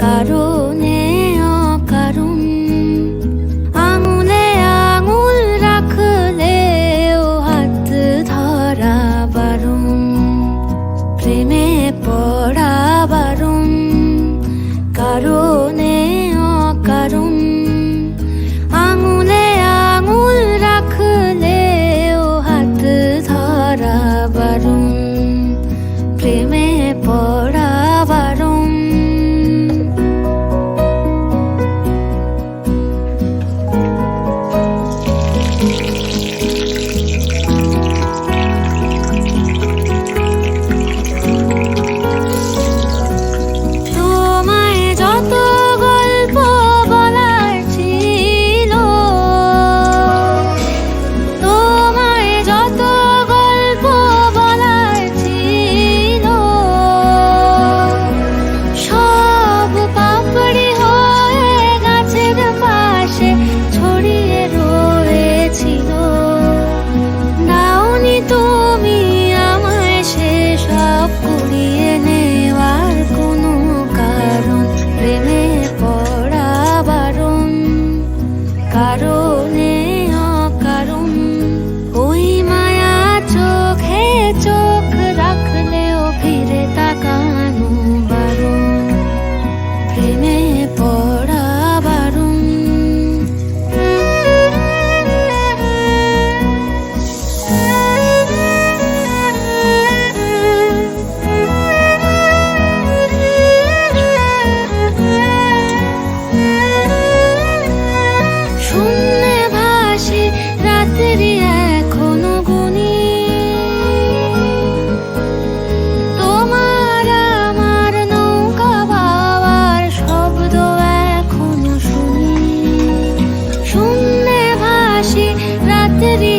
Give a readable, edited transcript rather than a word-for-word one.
কারণে অকারণ আঙুলে আঙুল রাখলেও হাত ধরা বারণ, প্রেমে পড়া বারণ। কারণে অকারণ আঙুলে আঙুল রাখলেও হাত ধরা বারণ, প্রেমে পড়া বারণ। তোমায় যত গল্প বলার ছিল, তোমায় যত গল্প বলার ছিল, সব পাপড়ি হয়ে গাছের পাশে ছড়িয়ে রয়েছিল। নাওনি তুমি আমায় সেসব কুড়িয়ে নেওয়ার কোনো কারণ, প্রেমে পড়া বারণ। কারণে অকারণ ওই মায়া চোখে চোখ রাখলেও ফিরে তাকানো বারণ, প্রেমে পড়া বারণ। শূন্যে ভাসি রাত্রি এখনো গুনি, তোমার আমার নৌকা বাবার শব্দ এখনো শুনি। শূন্যে ভাসি রাত্রি